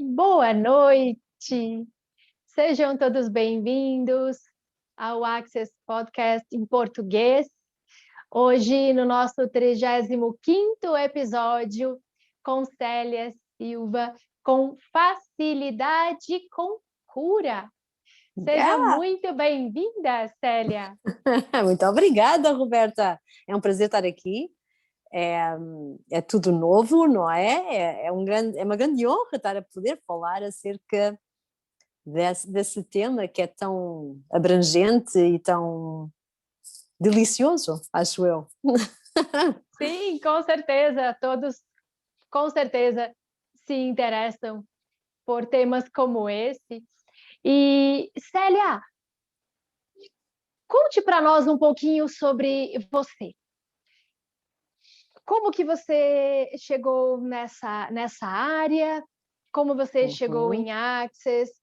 Boa noite! Sejam todos bem-vindos ao Access Podcast em português. Hoje, no nosso 35º episódio, com Célia Silva, com facilidade com cura. Seja muito bem-vinda, Célia! Muito obrigada, Roberta. É um prazer estar aqui. É tudo novo, não é? É uma grande honra estar a poder falar acerca desse tema que é tão abrangente e tão delicioso, acho eu. Sim, com certeza, todos com certeza se interessam por temas como esse. E, Célia, conte para nós um pouquinho sobre você. Como que você chegou nessa área? Como você chegou em Access?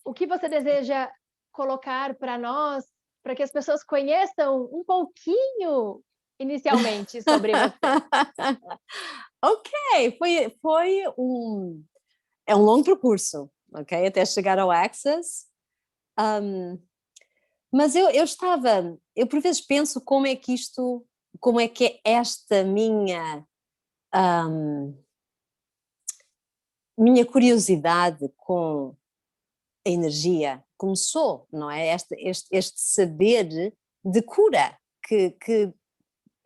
O que você deseja colocar para nós, para que as pessoas conheçam um pouquinho inicialmente sobre você? Ok, é um longo percurso, ok, até chegar ao Access. Mas eu por vezes penso como é que é esta minha curiosidade com a energia começou, não é? Este saber de cura, que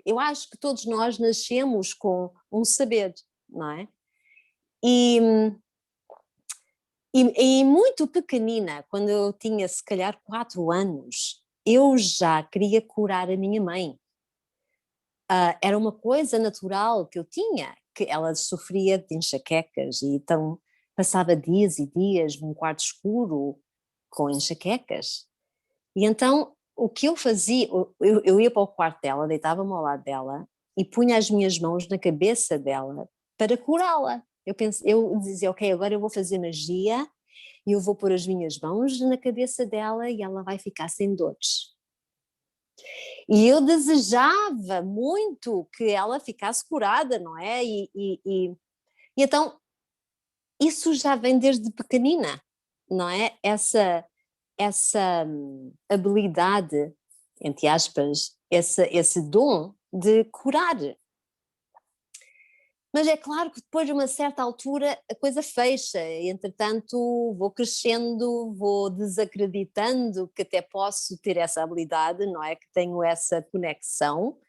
eu acho que todos nós nascemos com um saber, não é? E, e muito pequenina, quando eu tinha se calhar 4 anos, eu já queria curar a minha mãe. Era uma coisa natural que eu tinha, que ela sofria de enxaquecas e então passava dias e dias num quarto escuro com enxaquecas. E então o que eu fazia, eu ia para o quarto dela, deitava-me ao lado dela e punha as minhas mãos na cabeça dela para curá-la. Eu dizia, ok, agora eu vou fazer magia e eu vou pôr as minhas mãos na cabeça dela e ela vai ficar sem dores. E eu desejava muito que ela ficasse curada, não é? E então isso já vem desde pequenina, não é? Essa habilidade, entre aspas, esse dom de curar. Mas é claro que depois de uma certa altura a coisa fecha, e entretanto vou crescendo, vou desacreditando que até posso ter essa habilidade, não é? Que tenho essa conexão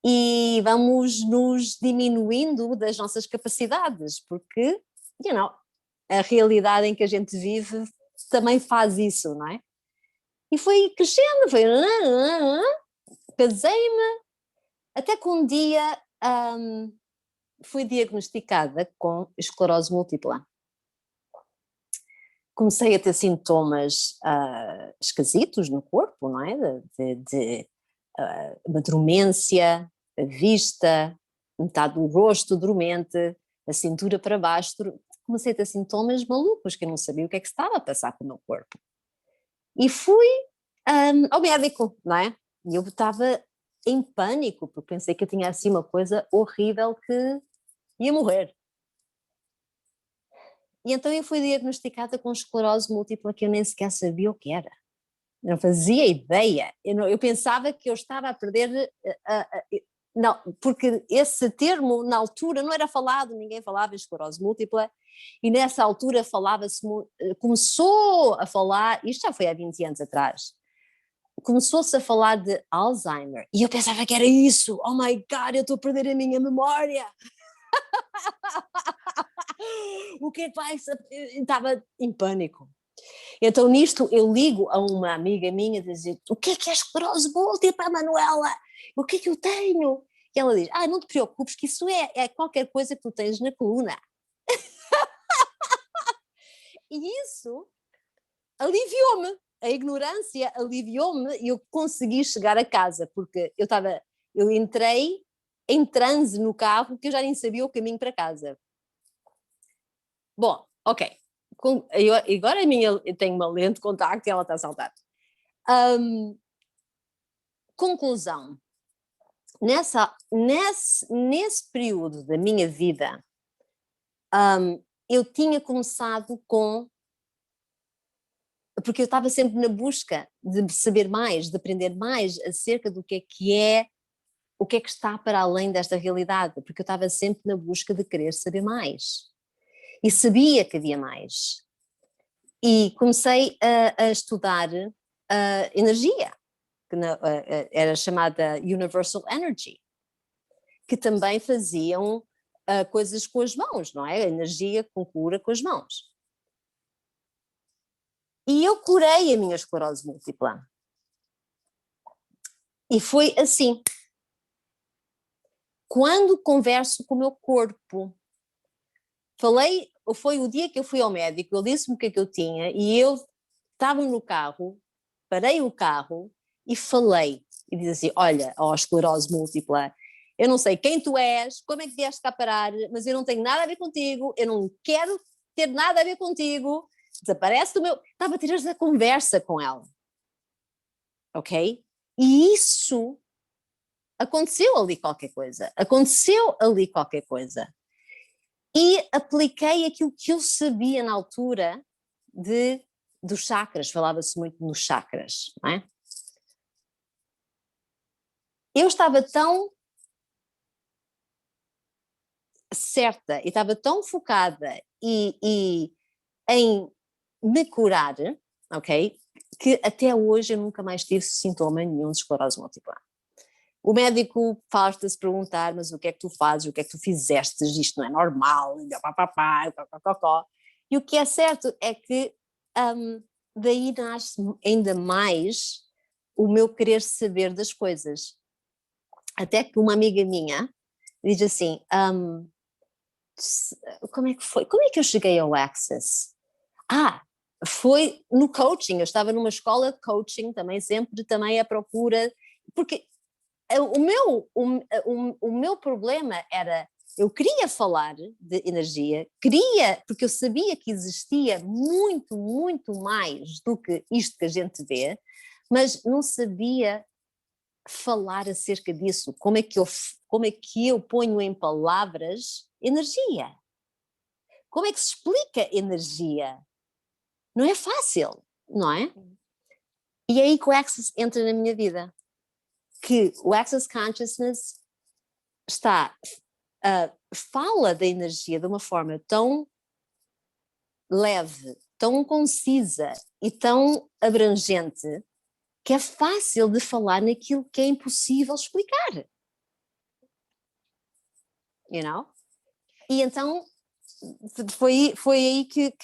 e vamos nos diminuindo das nossas capacidades, porque, a realidade em que a gente vive também faz isso, não é? E foi crescendo, casei-me, até que um dia fui diagnosticada com esclerose múltipla. Comecei a ter sintomas esquisitos no corpo, não é? De uma dormência, a vista, metade do rosto dormente, a cintura para baixo. Comecei a ter sintomas malucos, que eu não sabia o que é que estava a passar com o meu corpo. E fui ao médico, não é? E eu estava em pânico, porque pensei que eu tinha assim uma coisa horrível que ia morrer. E então eu fui diagnosticada com esclerose múltipla que eu nem sequer sabia o que era. Não fazia ideia. Eu pensava que eu estava a perder. Não, porque esse termo na altura não era falado, ninguém falava em esclerose múltipla, e nessa altura começou a falar, isto já foi há 20 anos atrás, começou-se a falar de Alzheimer, e eu pensava que era isso. Oh my God, eu estou a perder a minha memória. O que é que vai ser? Estava em pânico. Então nisto eu ligo a uma amiga minha a dizer, o que é esclerose múltipla, Manuela? O que é que eu tenho? E ela diz, não te preocupes que isso é qualquer coisa que tu tens na coluna. E isso aliviou-me, a ignorância aliviou-me e eu consegui chegar a casa, porque eu entrei em transe no carro que eu já nem sabia o caminho para casa. Bom, ok. Agora eu tenho uma lente de contacto e ela está a saltar. Conclusão. Nesse período da minha vida, eu tinha começado porque eu estava sempre na busca de saber mais, de aprender mais acerca do que o que é que está para além desta realidade, porque eu estava sempre na busca de querer saber mais. E sabia que havia mais. E comecei a estudar energia, que era chamada Universal Energy, que também faziam coisas com as mãos, não é? A energia com cura com as mãos. E eu curei a minha esclerose múltipla. E foi assim. Quando converso com o meu corpo, foi o dia que eu fui ao médico, ele disse-me o que é que eu tinha, e eu estava no carro, parei o carro e falei, e disse assim, olha, esclerose múltipla, eu não sei quem tu és, como é que vieste cá parar, mas eu não tenho nada a ver contigo, eu não quero ter nada a ver contigo, desaparece do meu... Estava a ter esta conversa com ela, ok? E isso... aconteceu ali qualquer coisa. E apliquei aquilo que eu sabia na altura dos chakras, falava-se muito nos chakras, não é? Eu estava tão certa e estava tão focada e em me curar, ok? Que até hoje eu nunca mais tive sintoma nenhum de esclerose múltipla. O médico faz-te perguntar, mas o que é que tu fazes, o que é que tu fizeste, isto não é normal, e o que é certo é que daí nasce ainda mais o meu querer saber das coisas. Até que uma amiga minha diz assim, como é que foi? Como é que eu cheguei ao Access? Foi no coaching, eu estava numa escola de coaching também à procura, porque o meu problema era, eu queria falar de energia, porque eu sabia que existia muito, muito mais do que isto que a gente vê, mas não sabia falar acerca disso, como é que eu ponho em palavras energia? Como é que se explica energia? Não é fácil, não é? E é aí que o Access entra na minha vida. Que o Access Consciousness fala da energia de uma forma tão leve, tão concisa e tão abrangente que é fácil de falar naquilo que é impossível explicar. You know? E então foi aí que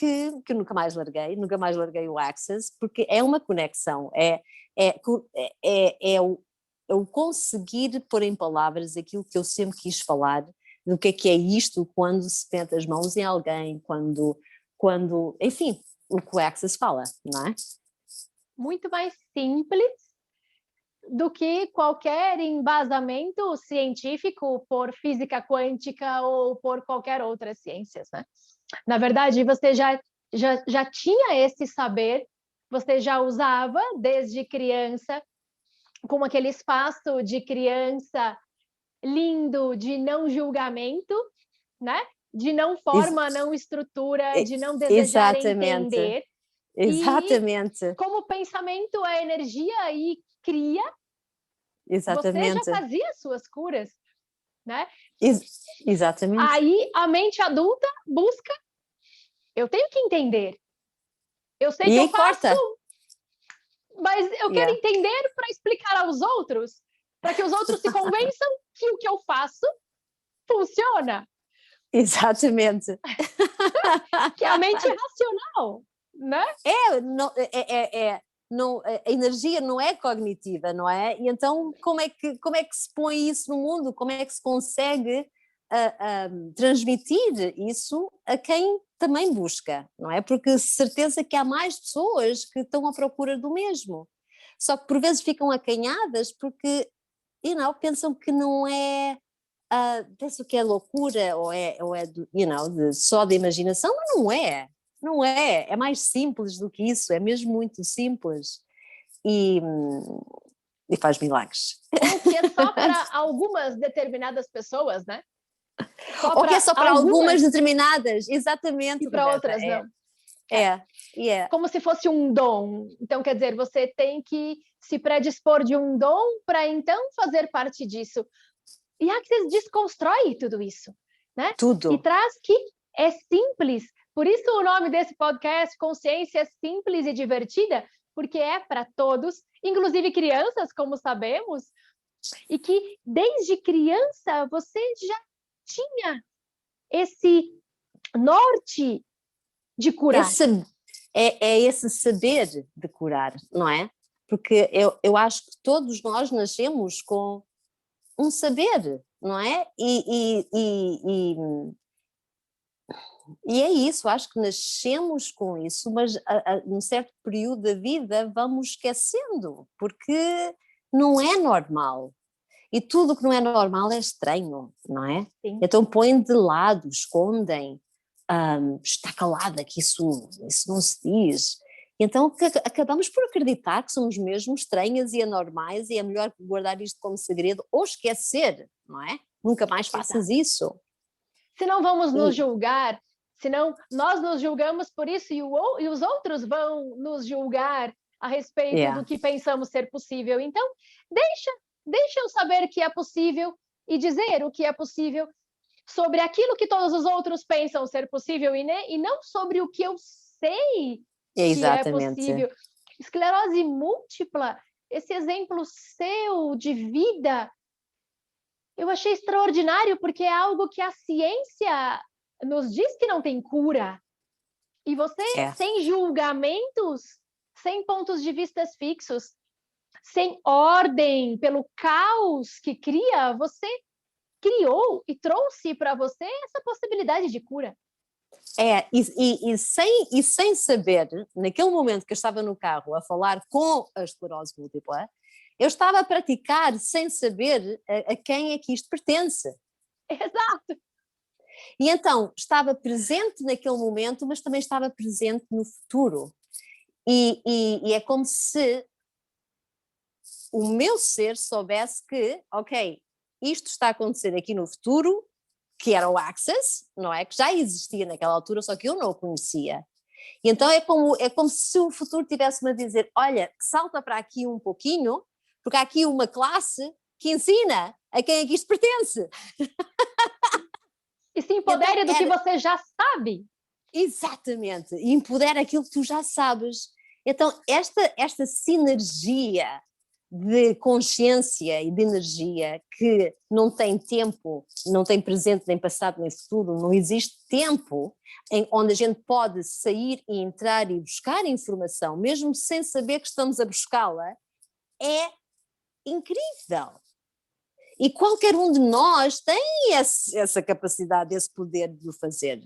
eu nunca mais larguei o Access, porque é uma conexão, é o conseguir pôr em palavras aquilo que eu sempre quis falar, do que é isto quando se mete as mãos em alguém, enfim, o que o Access fala, não é? Muito mais simples do que qualquer embasamento científico por física quântica ou por qualquer outra ciência, né? Na verdade, você já tinha esse saber, você já usava desde criança, como aquele espaço de criança lindo, de não julgamento, né? De não forma, não estrutura, de não desejar entender. Exatamente. E como o pensamento é energia e cria, exatamente. Você já fazia as suas curas, né? Exatamente. Aí a mente adulta busca, eu tenho que entender. Eu sei que eu faço, mas eu quero entender para explicar aos outros, para que os outros se convençam que o que eu faço funciona. Exatamente. Que é a mente racional, né? A energia não é cognitiva, não é? E então como é que se põe isso no mundo? Como é que se consegue transmitir isso a quem também busca, não é? Porque certeza que há mais pessoas que estão à procura do mesmo. Só que por vezes ficam acanhadas porque pensam que não é... penso que é loucura ou é só de imaginação, mas não é mais simples do que isso, é mesmo muito simples e faz milagres. Ou que é só para algumas determinadas pessoas, né? Ou que é só para algumas determinadas, exatamente. E para outras não. Como se fosse um dom. Então, quer dizer, você tem que se predispor de um dom para então fazer parte disso. E Access desconstrói tudo isso, né? Tudo. E traz que é simples. Por isso o nome desse podcast, Consciência Simples e Divertida, porque é para todos, inclusive crianças, como sabemos, e que desde criança você já tinha esse norte de curar. Esse saber de curar, não é? Porque eu acho que todos nós nascemos com um saber, não é? E é isso, acho que nascemos com isso, mas num certo período da vida vamos esquecendo, porque não é normal. E tudo que não é normal é estranho, não é? Sim. Então põem de lado, escondem, está calada, que isso não se diz. Então acabamos por acreditar que somos mesmo estranhas e anormais e é melhor guardar isto como segredo ou esquecer, não é? Nunca mais faças isso. Senão vamos nos julgar, senão nós nos julgamos por isso e os outros vão nos julgar a respeito do que pensamos ser possível. Então, deixa eu saber que é possível e dizer o que é possível sobre aquilo que todos os outros pensam ser possível e não sobre o que eu sei que é possível. Esclerose múltipla, esse exemplo seu de vida, eu achei extraordinário, porque é algo que a ciência nos diz que não tem cura. E você, sem julgamentos, sem pontos de vista fixos, sem ordem, pelo caos que cria, você criou e trouxe para você essa possibilidade de cura. E sem saber, naquele momento que eu estava no carro a falar com a esclerose múltipla, eu estava a praticar sem saber a quem é que isto pertence. Exato. E então, estava presente naquele momento, mas também estava presente no futuro. E é como se o meu ser soubesse que, ok, isto está a acontecer aqui no futuro, que era o Access, não é? Que já existia naquela altura, só que eu não o conhecia. E então é como se o futuro tivesse-me a dizer, olha, salta para aqui um pouquinho, porque há aqui uma classe que ensina a quem é que isto pertence. E se empodere do que você já sabe. Exatamente, e empodera aquilo que tu já sabes. Então esta sinergia de consciência e de energia que não tem tempo, não tem presente, nem passado, nem futuro, não existe tempo onde a gente pode sair e entrar e buscar informação, mesmo sem saber que estamos a buscá-la, é incrível. E qualquer um de nós tem essa capacidade, esse poder de o fazer,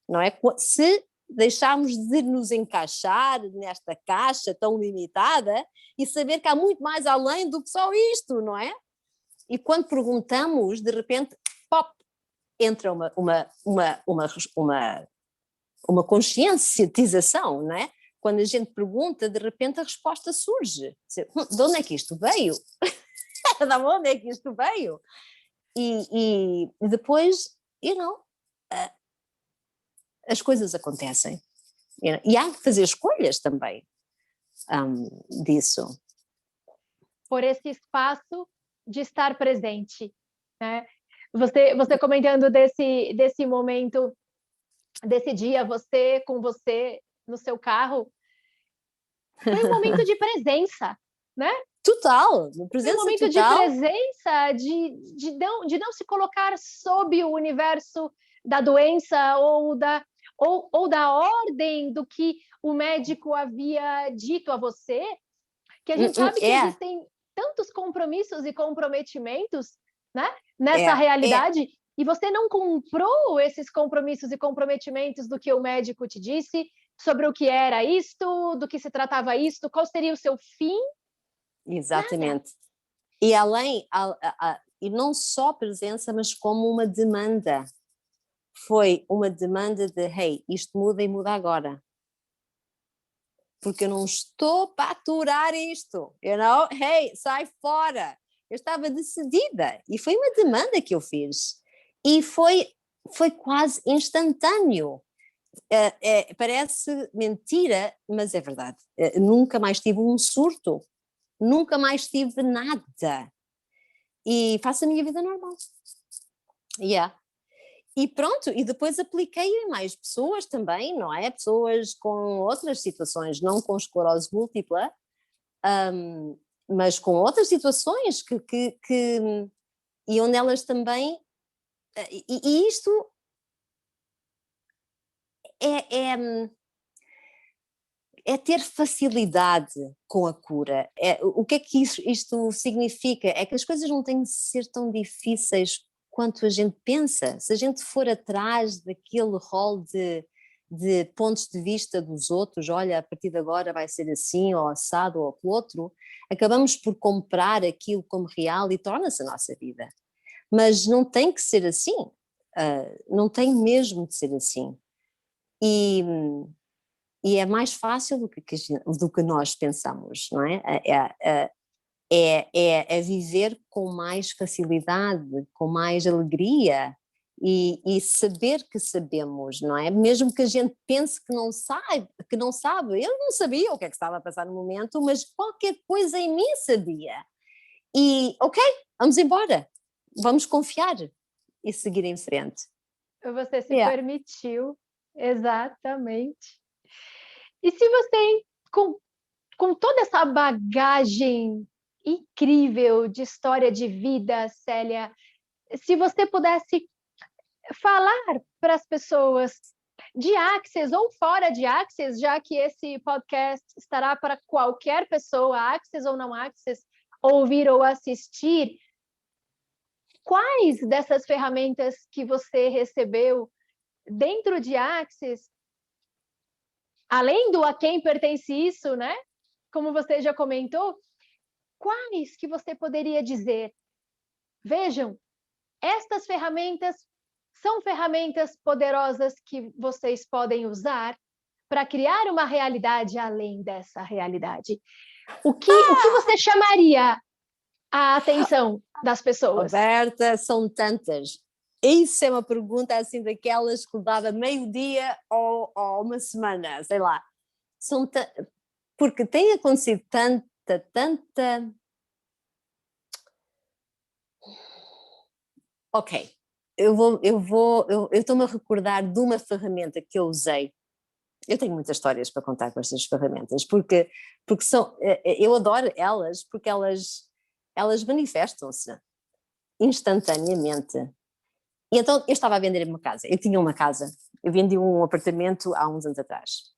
não é? Se deixarmos de nos encaixar nesta caixa tão limitada e saber que há muito mais além do que só isto, não é? E quando perguntamos, de repente, pop, entra uma conscienciatização, não é? Quando a gente pergunta, de repente a resposta surge. De onde é que isto veio? De onde é que isto veio? E depois, as coisas acontecem. E há que fazer escolhas também disso. Por esse espaço de estar presente, né? Você comentando desse momento, desse dia, você no seu carro, foi um momento de presença, né? Total, presença foi um momento total. De presença, de não se colocar sob o universo da doença ou da ordem do que o médico havia dito a você, que a gente sabe que existem tantos compromissos e comprometimentos, né, nessa realidade, e você não comprou esses compromissos e comprometimentos do que o médico te disse, sobre o que era isto, do que se tratava isto, qual seria o seu fim. Exatamente. Nada. E além, e não só presença, mas como uma demanda. Foi uma demanda de, hey, isto muda e muda agora. Porque eu não estou para aturar isto. Hey, sai fora. Eu estava decidida. E foi uma demanda que eu fiz. E foi foi quase instantâneo. Parece mentira, mas é verdade. Nunca mais tive um surto, nunca mais tive nada. E faço a minha vida normal. Yeah. E pronto, e depois apliquei em mais pessoas também, não é? Pessoas com outras situações, não com esclerose múltipla, mas com outras situações e onde elas também. E isto é ter facilidade com a cura. O que é que isto significa? É que as coisas não têm de ser tão difíceis quanto a gente pensa. Se a gente for atrás daquele rol de pontos de vista dos outros, olha, a partir de agora vai ser assim, ou assado, ou aquilo outro, acabamos por comprar aquilo como real e torna-se a nossa vida. Mas não tem que ser assim. Não tem mesmo de ser assim. E é mais fácil do que nós pensamos, não é? É viver com mais facilidade, com mais alegria e saber que sabemos, não é? Mesmo que a gente pense que não sabe, eu não sabia o que é que estava a passar no momento, mas qualquer coisa em mim sabia. E ok, vamos embora, vamos confiar e seguir em frente. Você se permitiu, exatamente. E se você, com toda essa bagagem incrível de história de vida, Célia, se você pudesse falar para as pessoas de Access ou fora de Access, já que esse podcast estará para qualquer pessoa, Access ou não Access, ouvir ou assistir, quais dessas ferramentas que você recebeu dentro de Access, além do a quem pertence isso, né? Como você já comentou, quais que você poderia dizer? Vejam, estas ferramentas são ferramentas poderosas que vocês podem usar para criar uma realidade além dessa realidade. O que você chamaria a atenção das pessoas? Roberta, são tantas. Isso é uma pergunta assim daquelas que levava meio-dia ou uma semana, sei lá. Porque tem acontecido tanta... Ok, eu estou-me a recordar de uma ferramenta que eu usei. Eu tenho muitas histórias para contar com estas ferramentas, porque eu adoro elas, porque elas manifestam-se instantaneamente. E então eu estava a vender uma casa, eu tinha uma casa, eu vendi um apartamento há uns anos atrás.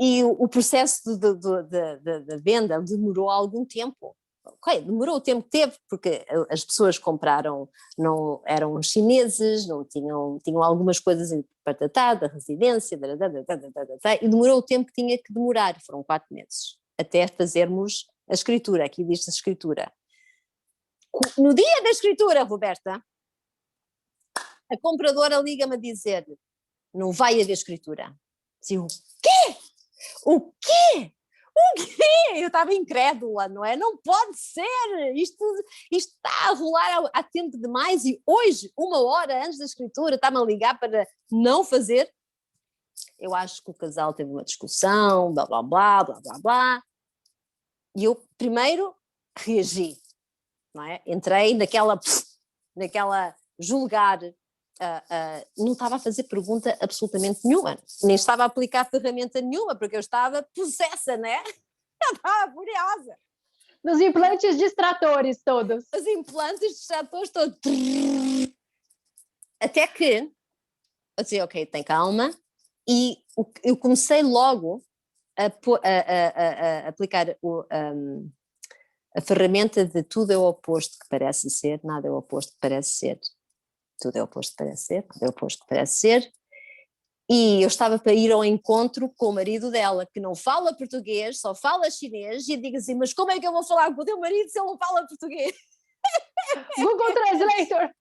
E o processo da venda demorou algum tempo. Ok, demorou o tempo que teve, porque as pessoas compraram, não eram chineses, não tinham algumas coisas para tratar, da residência, e demorou o tempo que tinha que demorar, foram 4 meses, até fazermos a escritura, aqui diz a escritura. No dia da escritura, Roberta, a compradora liga-me a dizer, não vai haver escritura. Dizia, o quê? O quê? O quê? Eu estava incrédula, não é? Não pode ser! Isto está a rolar há tempo demais e hoje, 1 hora antes da escritura, está-me a ligar para não fazer. Eu acho que o casal teve uma discussão, blá, blá, blá, blá, blá, blá. E eu primeiro reagi, não é? Entrei naquela julgar. Não estava a fazer pergunta absolutamente nenhuma, nem estava a aplicar ferramenta nenhuma, porque eu estava possessa, né? Eu estava furiosa. Nos implantes distratores todos. Os implantes distratores todos. Até que eu disse, ok, tem calma, e eu comecei logo a aplicar a ferramenta de tudo é o oposto que parece ser, nada é o oposto que parece ser. Tudo é o oposto que parece ser, tudo é o oposto que parece ser. E eu estava para ir ao encontro com o marido dela, que não fala português, só fala chinês, e eu digo assim, mas como é que eu vou falar com o teu marido se ele não fala português? Google Translator!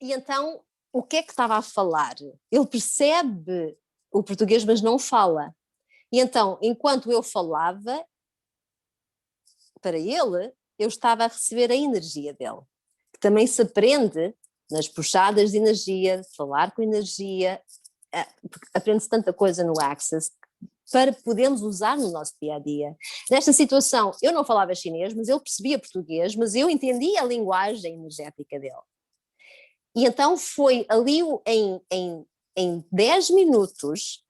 E então, o que é que estava a falar? Ele percebe o português, mas não fala. E então, enquanto eu falava, para ele, eu estava a receber a energia dele. Que também se aprende nas puxadas de energia, falar com energia, aprende-se tanta coisa no Access para podermos usar no nosso dia-a-dia. Nesta situação, eu não falava chinês, mas ele percebia português, mas eu entendia a linguagem energética dele. E então foi ali em 10 minutos,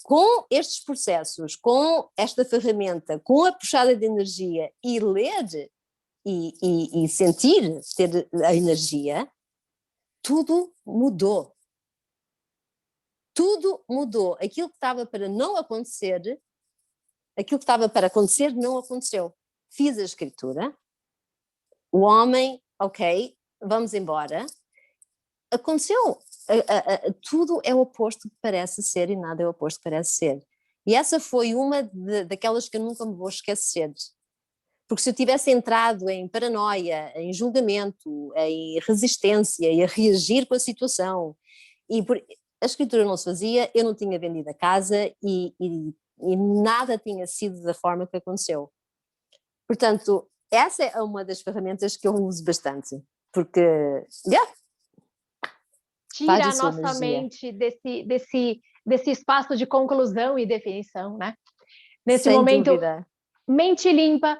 com estes processos, com esta ferramenta, com a puxada de energia e ler e sentir, ter a energia, tudo mudou. Tudo mudou. Aquilo que estava para não acontecer, aquilo que estava para acontecer não aconteceu. Fiz a escritura, o homem, ok, vamos embora. Aconteceu. Tudo é o oposto que parece ser e nada é o oposto que parece ser. E essa foi uma daquelas que eu nunca me vou esquecer. Porque se eu tivesse entrado em paranoia, em julgamento, em resistência e a reagir com a situação, a escritura não se fazia, eu não tinha vendido a casa e nada tinha sido da forma que aconteceu. Portanto, essa é uma das ferramentas que eu uso bastante, porque tira a nossa mente desse espaço de conclusão e definição, né? Nesse sem momento, dúvida. Mente limpa.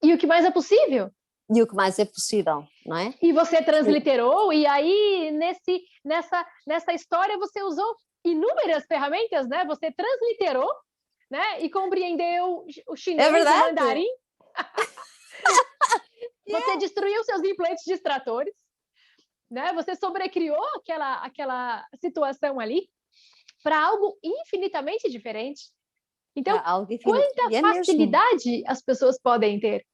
E o que mais é possível? E o que mais é possível, não é? E você transliterou, e aí nessa história você usou inúmeras ferramentas, né? Você transliterou, né? E compreendeu o chinês e o mandarim. Você destruiu seus implantes distratores, né? Você sobrecriou aquela situação ali para algo infinitamente diferente. Então, quanta facilidade mesmo as pessoas podem ter?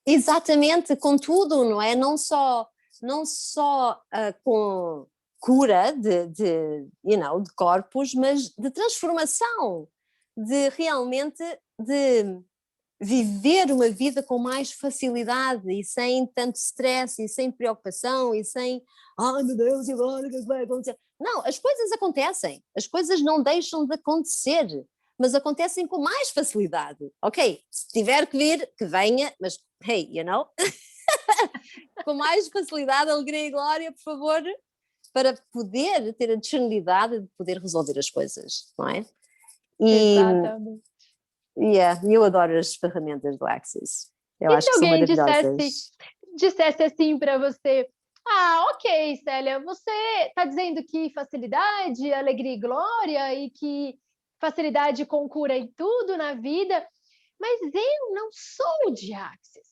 Exatamente, com tudo, não é? Não só com cura de corpos, mas de transformação, de realmente de viver uma vida com mais facilidade e sem tanto stress e sem preocupação e sem, ai meu Deus, e agora o que vai acontecer? Não, as coisas acontecem, as coisas não deixam de acontecer, mas acontecem com mais facilidade. Ok, se tiver que vir, que venha, mas hey, com mais facilidade, alegria e glória, por favor, para poder ter a disponibilidade de poder resolver as coisas, não é? Exatamente. Eu adoro as ferramentas do Access. Eu acho que são maravilhosas. Dissesse assim para você, ok, Célia, você está dizendo que facilidade, alegria e glória e que facilidade com cura em tudo na vida, mas eu não sou de Access.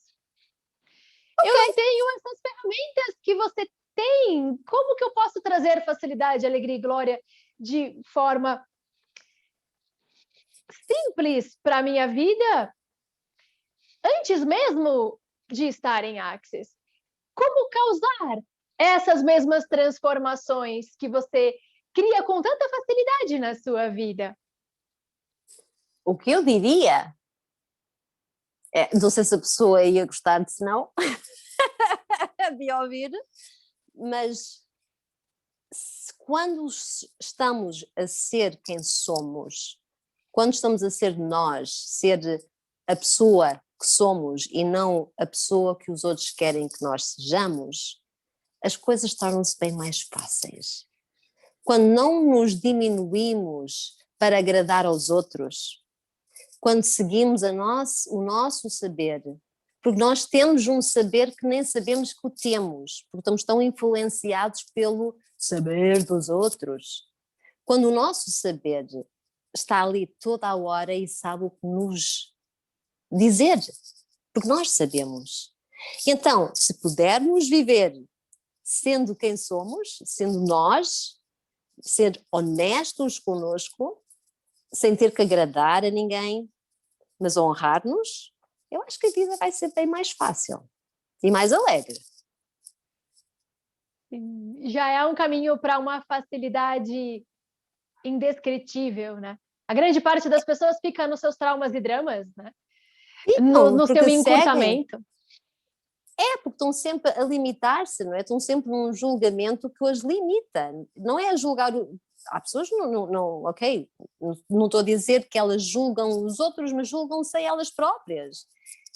Okay. Eu não tenho essas ferramentas que você tem. Como que eu posso trazer facilidade, alegria e glória de forma simples para a minha vida antes mesmo de estar em Access? Como causar essas mesmas transformações que você cria com tanta facilidade na sua vida? O que eu diria não sei se a pessoa ia gostar de não de ouvir, mas quando estamos a ser quem somos, quando estamos a ser nós, ser a pessoa que somos e não a pessoa que os outros querem que nós sejamos, as coisas tornam-se bem mais fáceis. Quando não nos diminuímos para agradar aos outros, quando seguimos o nosso saber, porque nós temos um saber que nem sabemos que o temos, porque estamos tão influenciados pelo saber dos outros. Quando o nosso saber está ali toda a hora e sabe o que nos dizer, porque nós sabemos. Então, se pudermos viver sendo quem somos, sendo nós, ser honestos conosco, sem ter que agradar a ninguém, mas honrar-nos, eu acho que a vida vai ser bem mais fácil e mais alegre. Já é um caminho para uma facilidade indescritível, né? A grande parte das pessoas fica nos seus traumas e dramas, né? No seu encurtamento. Porque estão sempre a limitar-se, não é? Estão sempre num julgamento que os limita. Não é a julgar... Há pessoas que não estou a dizer que elas julgam os outros, mas julgam-se a elas próprias.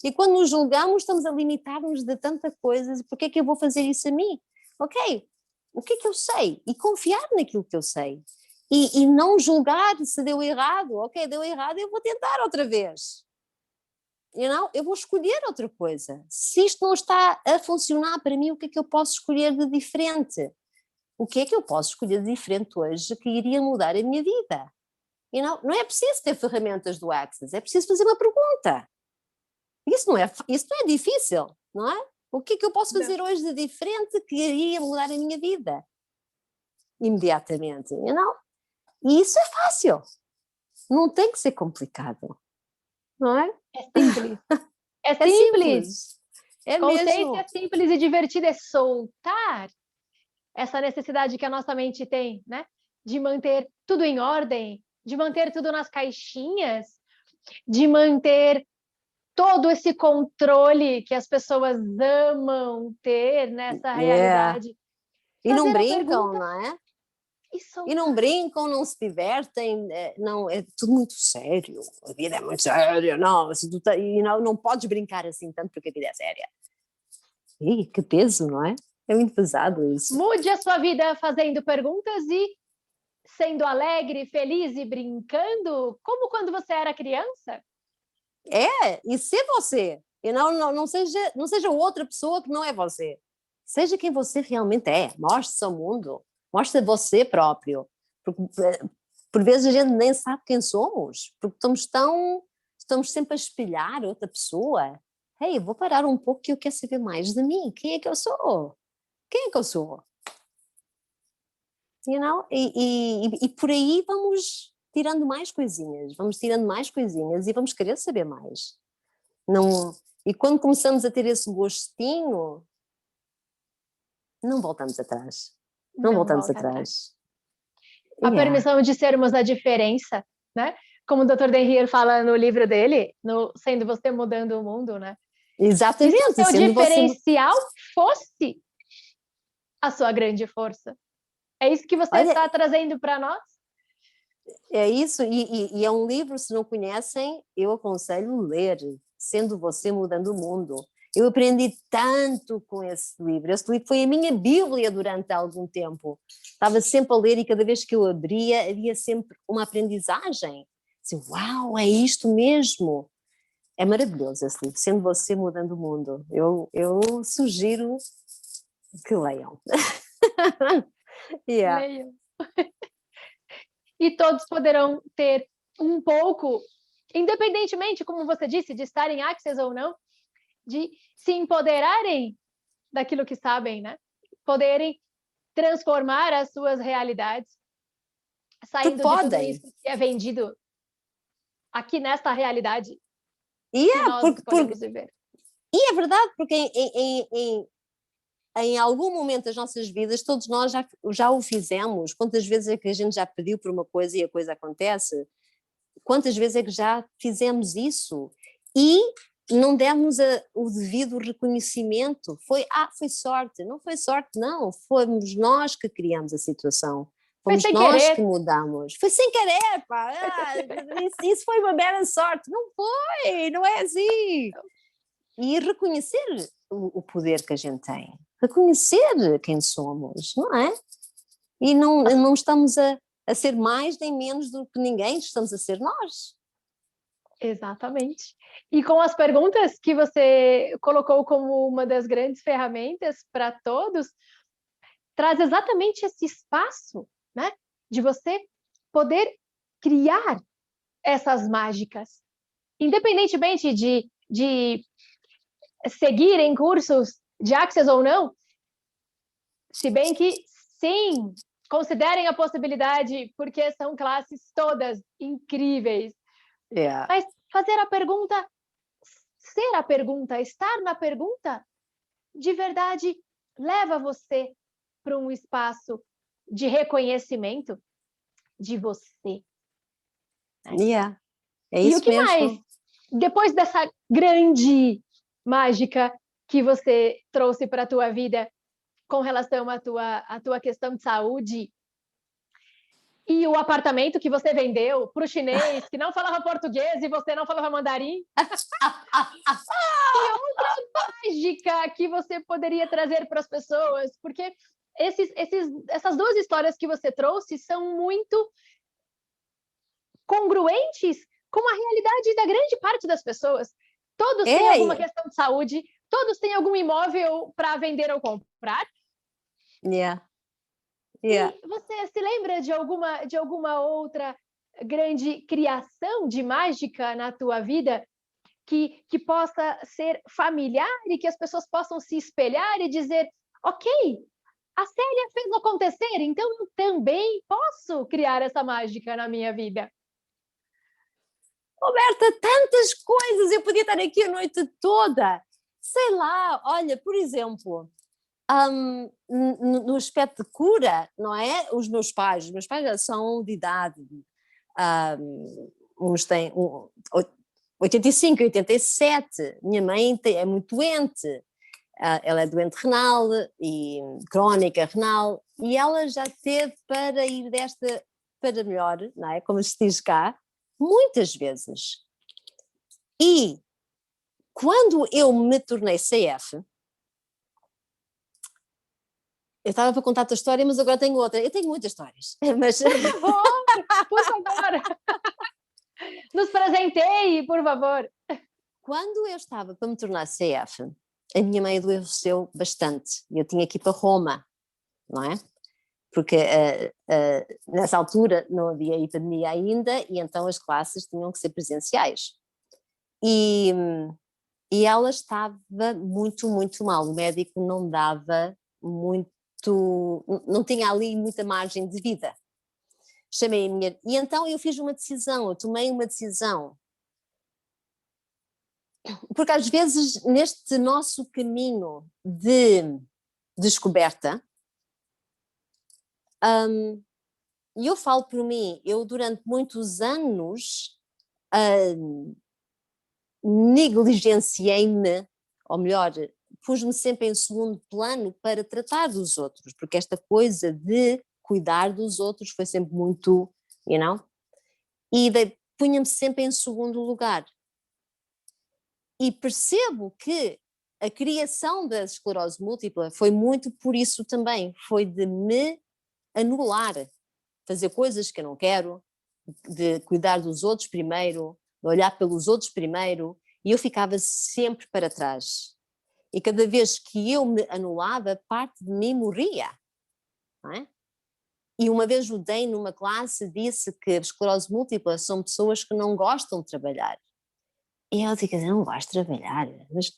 E quando nos julgamos, estamos a limitar-nos de tanta coisa. Por que é que eu vou fazer isso a mim? Ok, o que é que eu sei? E confiar naquilo que eu sei. E não julgar se deu errado. Ok, deu errado, eu vou tentar outra vez. Eu vou escolher outra coisa. Se isto não está a funcionar para mim, o que é que eu posso escolher de diferente? O que é que eu posso escolher de diferente hoje que iria mudar a minha vida? Não é preciso ter ferramentas do Access, é preciso fazer uma pergunta. Isso não é difícil, não é? O que é que eu posso fazer hoje de diferente que iria mudar a minha vida? Imediatamente, E isso é fácil. Não tem que ser complicado, não é? É simples. É É simples. É Consciência mesmo. simples e divertida é soltar essa necessidade que a nossa mente tem, né? De manter tudo em ordem, de manter tudo nas caixinhas, de manter todo esse controle que as pessoas amam ter nessa realidade. E não Fazer a brincam, pergunta não é? e E não brincam, não se divertem, não, é tudo muito sério. A vida é muito séria, não, e não podes brincar assim tanto porque a vida é séria. Ih, que peso, não é? É muito pesado isso. Mude a sua vida fazendo perguntas e sendo alegre, feliz e brincando, como quando você era criança. E ser você. E não seja outra pessoa que não é você. Seja quem você realmente é. Mostre-se ao mundo. Mostre você próprio. Porque, por vezes a gente nem sabe quem somos. Porque estamos sempre a espelhar outra pessoa. Ei, vou parar um pouco que eu quero saber mais de mim. Quem é que eu sou? Quem é que eu sou? E por aí vamos tirando mais coisinhas. Vamos tirando mais coisinhas e vamos querer saber mais. Não, e quando começamos a ter esse gostinho, não voltamos atrás. Não voltamos atrás. A permissão de sermos a diferença, né? Como o Dr. Denrier fala no livro dele, no Sendo Você Mudando o Mundo, né? Exatamente. E se o seu diferencial fosse a sua grande força? É isso que você está trazendo para nós? É isso, e é um livro, se não conhecem, eu aconselho ler, Sendo Você Mudando o Mundo. Eu aprendi tanto com esse livro. Esse livro foi a minha bíblia durante algum tempo. Estava sempre a ler e cada vez que eu abria, havia sempre uma aprendizagem. Assim, uau, é isto mesmo. É maravilhoso esse livro, Sendo Você Mudando o Mundo. Eu sugiro que leiam. Leiam. E todos poderão ter um pouco, independentemente, como você disse, de estar em Access ou não, de se empoderarem daquilo que sabem, né? Poderem transformar as suas realidades, saindo de tudo isso que é vendido aqui nesta realidade que nós podemos viver. E é verdade, porque em algum momento das nossas vidas, todos nós já o fizemos. Quantas vezes é que a gente já pediu por uma coisa e a coisa acontece? Quantas vezes é que já fizemos isso? E não demos o devido reconhecimento. Foi sorte. Não foi sorte, não. Fomos nós que criamos a situação. Fomos nós que mudamos. Foi sem querer, pá. Isso foi uma mera sorte. Não foi, não é assim. E reconhecer o poder que a gente tem. Reconhecer quem somos, não é? E não estamos a ser mais nem menos do que ninguém, estamos a ser nós. Exatamente. E com as perguntas que você colocou como uma das grandes ferramentas para todos, traz exatamente esse espaço, né? De você poder criar essas mágicas. Independentemente de seguir em cursos de Access ou não, se bem que, sim, considerem a possibilidade, porque são classes todas incríveis. Mas fazer a pergunta, ser a pergunta, estar na pergunta, de verdade, leva você para um espaço de reconhecimento de você. É isso e o que mesmo. Mais? Depois dessa grande mágica que você trouxe para a tua vida com relação à tua questão de saúde, E o apartamento que você vendeu para o chinês que não falava português e você não falava mandarim? E outra mágica que você poderia trazer para as pessoas? Porque essas duas histórias que você trouxe são muito congruentes com a realidade da grande parte das pessoas. Todos têm alguma questão de saúde, todos têm algum imóvel para vender ou comprar. Yeah. Yeah. E você se lembra de alguma outra grande criação de mágica na tua vida que possa ser familiar e que as pessoas possam se espelhar e dizer, ok, a Célia fez acontecer, então eu também posso criar essa mágica na minha vida. Roberta, tantas coisas, eu podia estar aqui a noite toda. Sei lá, olha, por exemplo, no aspecto de cura, não é? Os meus pais já são de idade, uns têm 85, 87, minha mãe é muito doente, ela é doente renal, e crónica renal, e ela já teve para ir desta para melhor, não é? Como se diz cá, muitas vezes. E quando eu me tornei CF, eu estava para contar a tua história, mas agora tenho outra. Eu tenho muitas histórias. Mas... Por favor! Nos presenteie, por favor! Quando eu estava para me tornar CF, a minha mãe adoeceu bastante. Eu tinha que ir para Roma, não é? Porque nessa altura não havia epidemia ainda e então as classes tinham que ser presenciais. E ela estava muito, muito mal. O médico não dava muito, não tinha ali muita margem de vida. Chamei a minha... E então eu fiz uma decisão, eu tomei uma decisão. Porque às vezes neste nosso caminho de descoberta, e eu falo por mim, eu durante muitos anos negligenciei-me, ou melhor, pus-me sempre em segundo plano para tratar dos outros, porque esta coisa de cuidar dos outros foi sempre muito, e punha-me sempre em segundo lugar. E percebo que a criação da esclerose múltipla foi muito por isso também, foi de me anular, fazer coisas que eu não quero, de cuidar dos outros primeiro, de olhar pelos outros primeiro, e eu ficava sempre para trás. E cada vez que eu me anulava, parte de mim morria. Não é? E uma vez o Dan, numa classe, disse que a esclerose múltipla são pessoas que não gostam de trabalhar. E eu digo, eu não gosto de trabalhar, mas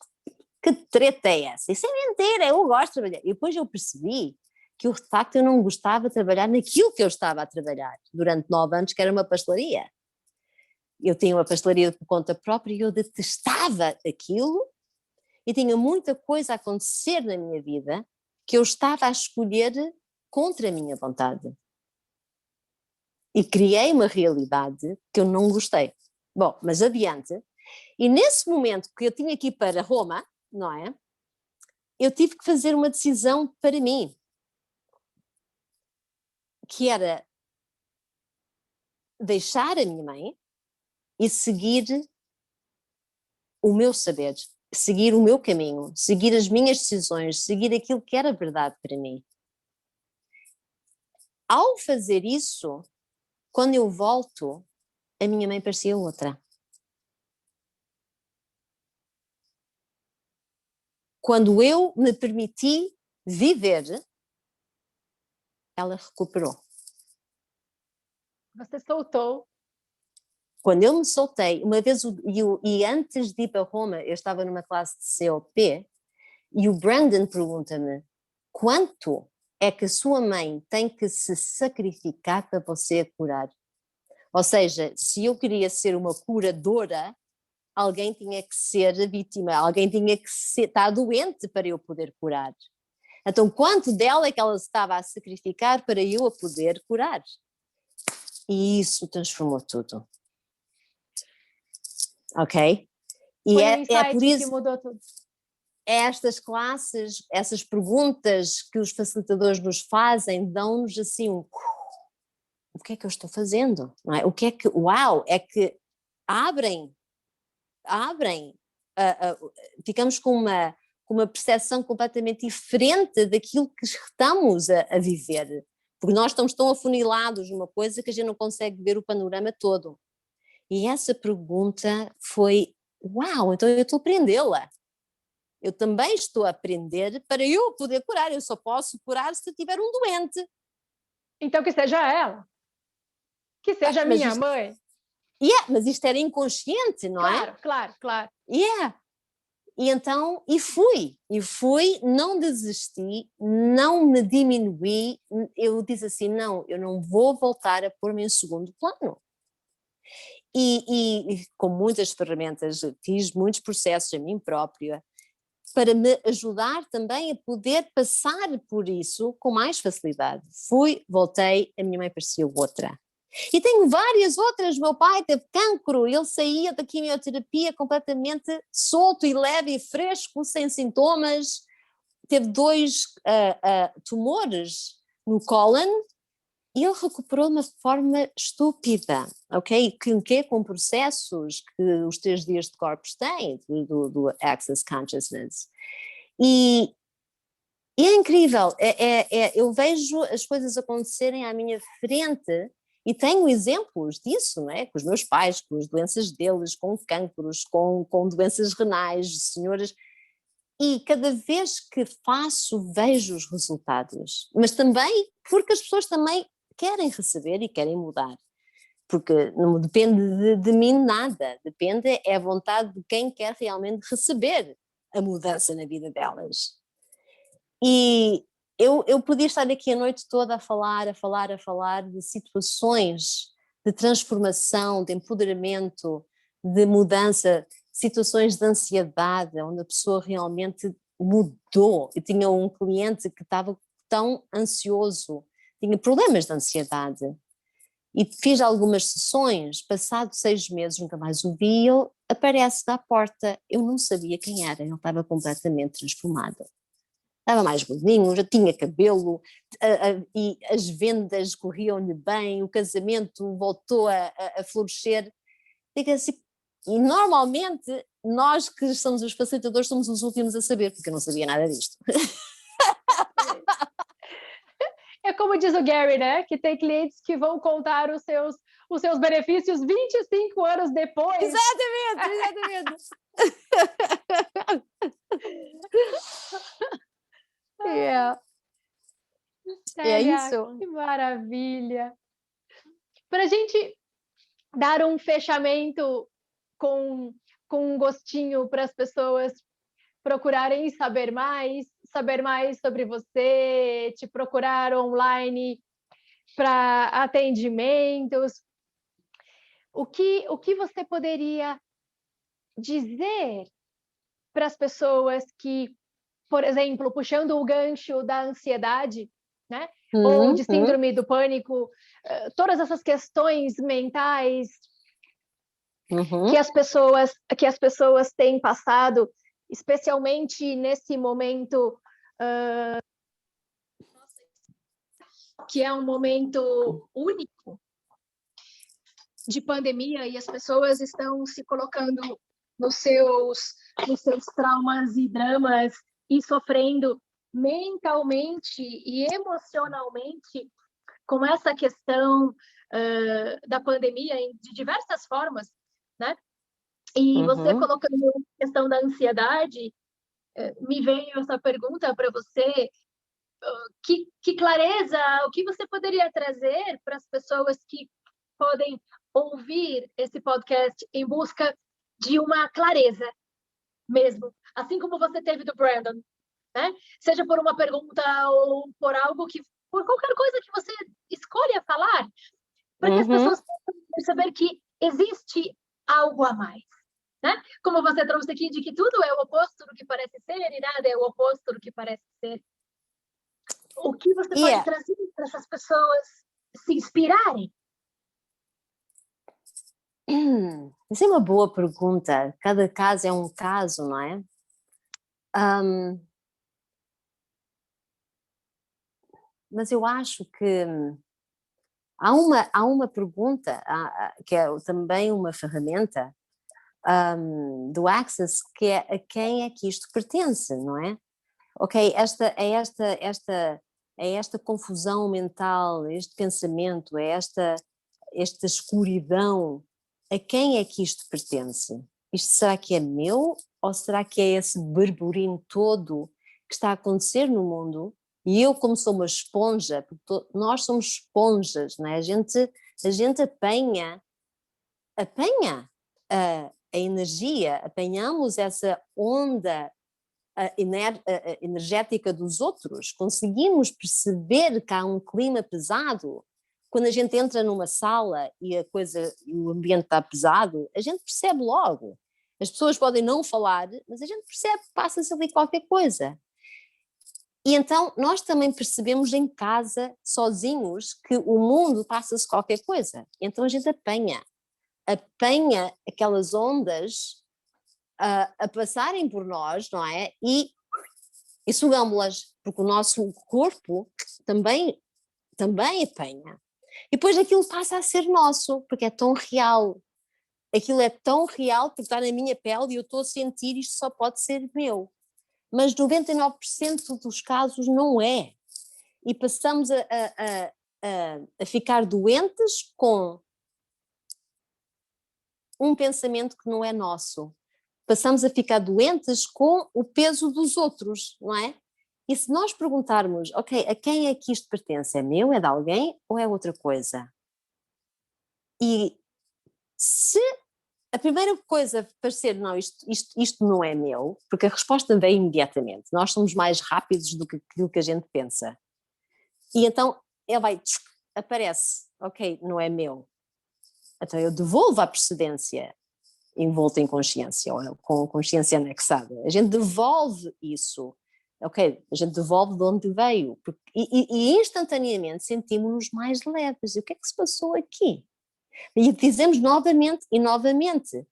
que treta é essa? Isso é mentira, eu gosto de trabalhar. E depois eu percebi que de facto eu não gostava de trabalhar naquilo que eu estava a trabalhar durante 9 anos, que era uma pastelaria. Eu tinha uma pastelaria por conta própria e eu detestava aquilo e tinha muita coisa a acontecer na minha vida que eu estava a escolher contra a minha vontade. E criei uma realidade que eu não gostei. Bom, mas adiante. E nesse momento que eu tinha que ir para Roma, não é? Eu tive que fazer uma decisão para mim, que era deixar a minha mãe e seguir o meu saber, seguir o meu caminho, seguir as minhas decisões, seguir aquilo que era verdade para mim. Ao fazer isso, quando eu volto, a minha mãe parecia outra. Quando eu me permiti viver, ela recuperou. Você soltou. Quando eu me soltei, uma vez, e antes de ir para Roma, eu estava numa classe de COP, e o Brandon pergunta-me, quanto é que a sua mãe tem que se sacrificar para você curar? Ou seja, se eu queria ser uma curadora, alguém tinha que ser a vítima, alguém tinha que estar doente para eu poder curar. Então, quanto dela é que ela estava a sacrificar para eu a poder curar? E isso transformou tudo. Ok? E Foi um é por isso que mudou tudo. Estas classes, essas perguntas que os facilitadores nos fazem, dão-nos assim que é que eu estou fazendo? Não é? O que é que, uau, é que abrem, ficamos com uma percepção completamente diferente daquilo que estamos a viver, porque nós estamos tão afunilados numa coisa que a gente não consegue ver o panorama todo. E essa pergunta foi, uau, então eu estou a aprendê-la. Eu também estou a aprender para eu poder curar, eu só posso curar se eu tiver um doente. Então que seja ela, que seja minha mãe. Mas isto era inconsciente, não é? Claro. E então, fui, não desisti, não me diminuí, eu disse assim, não, eu não vou voltar a pôr-me em segundo plano. E com muitas ferramentas, fiz muitos processos a mim própria, para me ajudar também a poder passar por isso com mais facilidade. Voltei, a minha mãe parecia outra. E tenho várias outras, meu pai teve cancro, ele saía da quimioterapia completamente solto e leve e fresco, sem sintomas, teve 2 tumores no cólon e ele recuperou de uma forma estúpida, ok? Com processos que os 3 dias de corpos têm, do Access Consciousness. E é incrível, eu vejo as coisas acontecerem à minha frente e tenho exemplos disso, não é? Com os meus pais, com as doenças deles, com cancros, com doenças renais, senhoras, e cada vez que faço vejo os resultados, mas também porque as pessoas também querem receber e querem mudar, porque não depende de mim nada, depende é a vontade de quem quer realmente receber a mudança na vida delas. E eu podia estar aqui a noite toda a falar de situações de transformação, de empoderamento, de mudança, situações de ansiedade, onde a pessoa realmente mudou. Eu tinha um cliente que estava tão ansioso, tinha problemas de ansiedade, e fiz algumas sessões, passado 6 meses, nunca mais o vi, ele aparece à porta, eu não sabia quem era, ele estava completamente transformado. Estava mais gordinho, já tinha cabelo, e as vendas corriam-lhe bem, o casamento voltou a florescer. Digo assim, e normalmente nós que somos os facilitadores somos os últimos a saber, porque eu não sabia nada disto. É como diz o Gary, né? Que tem clientes que vão contar os seus benefícios 25 anos depois. Exatamente. É isso. Que maravilha! Para a gente dar um fechamento com um gostinho para as pessoas procurarem saber mais sobre você, te procurar online para atendimentos. O que você poderia dizer para as pessoas que, por exemplo, puxando o gancho da ansiedade, né? Ou de síndrome do pânico, todas essas questões mentais que as pessoas têm passado, especialmente nesse momento que é um momento único de pandemia e as pessoas estão se colocando nos seus traumas e dramas e sofrendo mentalmente e emocionalmente com essa questão da pandemia de diversas formas, né? E você colocando a questão da ansiedade, me veio essa pergunta para você, que clareza, o que você poderia trazer para as pessoas que podem ouvir esse podcast em busca de uma clareza mesmo, assim como você teve do Brandon, né? Seja por uma pergunta ou por algo por qualquer coisa que você escolha falar, para que as pessoas possam perceber que existe algo a mais, né? Como você trouxe aqui, de que tudo é o oposto do que parece ser e nada é o oposto do que parece ser. O que você pode trazer para essas pessoas se inspirarem? Essa é uma boa pergunta. Cada caso é um caso, não é? Mas eu acho que Há uma pergunta, que é também uma ferramenta do Access, que é a quem é que isto pertence, não é? Ok, esta confusão mental, este pensamento, esta escuridão, a quem é que isto pertence? Isto será que é meu ou será que é esse burburinho todo que está a acontecer no mundo? E eu, como sou uma esponja, porque nós somos esponjas, não é? A gente apanha a energia, apanhamos essa onda energética dos outros, conseguimos perceber que há um clima pesado. Quando a gente entra numa sala e o ambiente está pesado, a gente percebe logo. As pessoas podem não falar, mas a gente percebe que passa-se ali qualquer coisa. E então nós também percebemos em casa, sozinhos, que o mundo passa-se qualquer coisa. Então a gente apanha aquelas ondas a passarem por nós, não é? E sugamos-las, porque o nosso corpo também apanha. E depois aquilo passa a ser nosso, porque é tão real. Aquilo é tão real porque está na minha pele e eu estou a sentir, isto só pode ser meu. Mas 99% dos casos não é. E passamos a ficar doentes com um pensamento que não é nosso. Passamos a ficar doentes com o peso dos outros, não é? E se nós perguntarmos, ok, a quem é que isto pertence? É meu, é de alguém ou é outra coisa? E se a primeira coisa parecer, não, isto não é meu, porque a resposta vem imediatamente, nós somos mais rápidos do que aquilo que a gente pensa. E então ela aparece, ok, não é meu. Então eu devolvo a precedência envolta em consciência, ou com consciência anexada. A gente devolve isso, ok? A gente devolve de onde veio. E instantaneamente sentimos-nos mais leves. E o que é que se passou aqui? E dizemos novamente e novamente.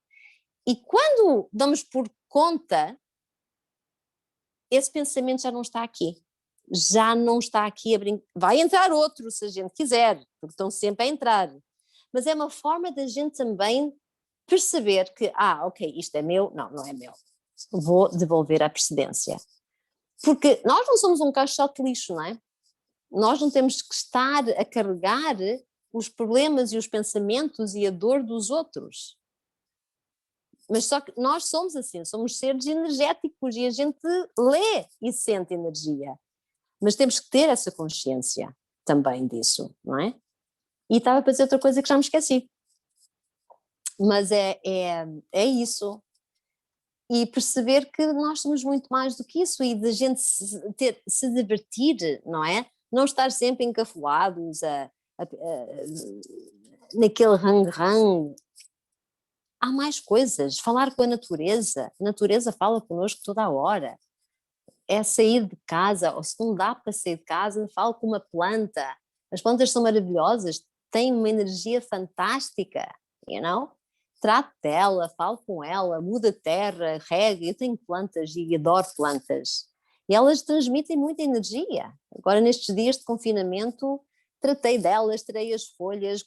E quando damos por conta, esse pensamento já não está aqui. Já não está aqui a brincar. Vai entrar outro, se a gente quiser, porque estão sempre a entrar. Mas é uma forma da gente também perceber que, ok, isto é meu, não é meu. Vou devolver a precedência. Porque nós não somos um caixote de lixo, não é? Nós não temos que estar a carregar os problemas e os pensamentos e a dor dos outros. Mas só que nós somos assim, somos seres energéticos e a gente lê e sente energia. Mas temos que ter essa consciência também disso, não é? E estava para dizer outra coisa que já me esqueci. Mas é isso. E perceber que nós somos muito mais do que isso e de gente se divertir, não é? Não estar sempre encafulados naquele rang-rang. Há mais coisas, falar com a natureza fala connosco toda a hora. É sair de casa, ou se não dá para sair de casa, fala com uma planta. As plantas são maravilhosas, têm uma energia fantástica, you know? Trate dela, fale com ela, muda a terra, rega. Eu tenho plantas e adoro plantas. E elas transmitem muita energia. Agora, nestes dias de confinamento, tratei delas, tirei as folhas,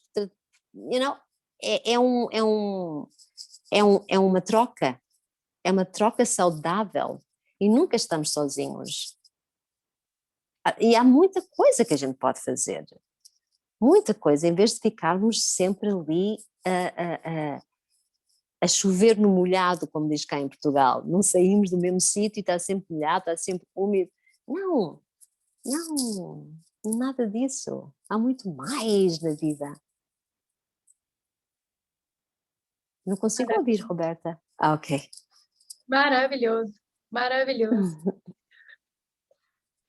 you know? É uma troca. É uma troca saudável. E nunca estamos sozinhos. E há muita coisa que a gente pode fazer. Muita coisa, em vez de ficarmos sempre ali a chover no molhado, como diz cá em Portugal. Não saímos do mesmo sítio e está sempre molhado, está sempre úmido. Não, nada disso. Há muito mais na vida. Não consigo ouvir, Roberta. Ok. Maravilhoso, maravilhoso.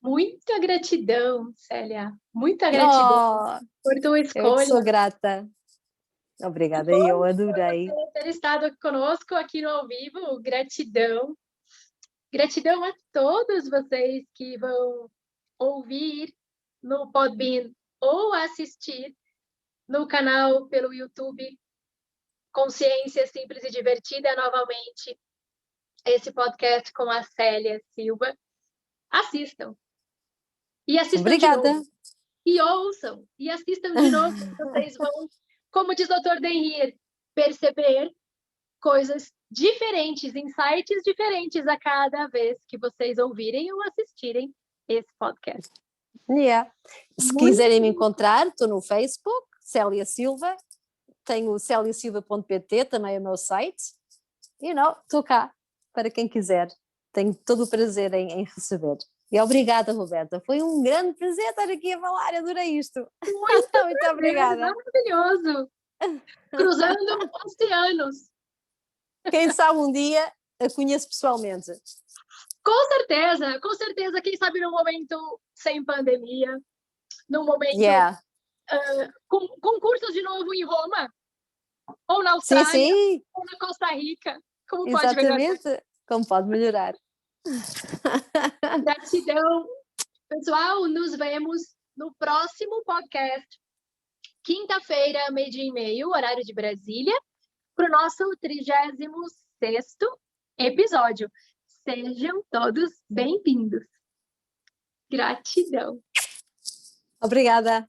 Muita gratidão, Célia. Muita gratidão por tua escolha. Eu que sou grata. Obrigada, eu adorei. Por ter estado conosco aqui no Ao Vivo. Gratidão. Gratidão a todos vocês que vão ouvir no Podbean ou assistir no canal pelo YouTube Consciência Simples e Divertida, novamente, esse podcast com a Célia Silva. Assistam. E assistam Obrigada. de novo. e ouçam, e assistam de novo, vocês vão, como diz o Dr. Denrir, perceber coisas diferentes, insights diferentes a cada vez que vocês ouvirem ou assistirem esse podcast. Yeah. Se quiserem me encontrar, estou no Facebook, Célia Silva, tenho celiasilva.pt, também é o meu site, e estou cá, para quem quiser. Tenho todo o prazer em receber. E obrigada, Roberta. Foi um grande prazer estar aqui a falar, adorei isto. Muito obrigada. Maravilhoso. Cruzando oceanos. Quem sabe um dia a conheço pessoalmente. Com certeza, quem sabe num momento sem pandemia, num momento com cursos de novo em Roma, ou na Austrália, sim. ou na Costa Rica. Como Exatamente, pode melhorar? como pode melhorar. Gratidão. Pessoal, nos vemos no próximo podcast, quinta-feira, 12:30, horário de Brasília, para o nosso 36º episódio. Sejam todos bem-vindos. Gratidão. Obrigada.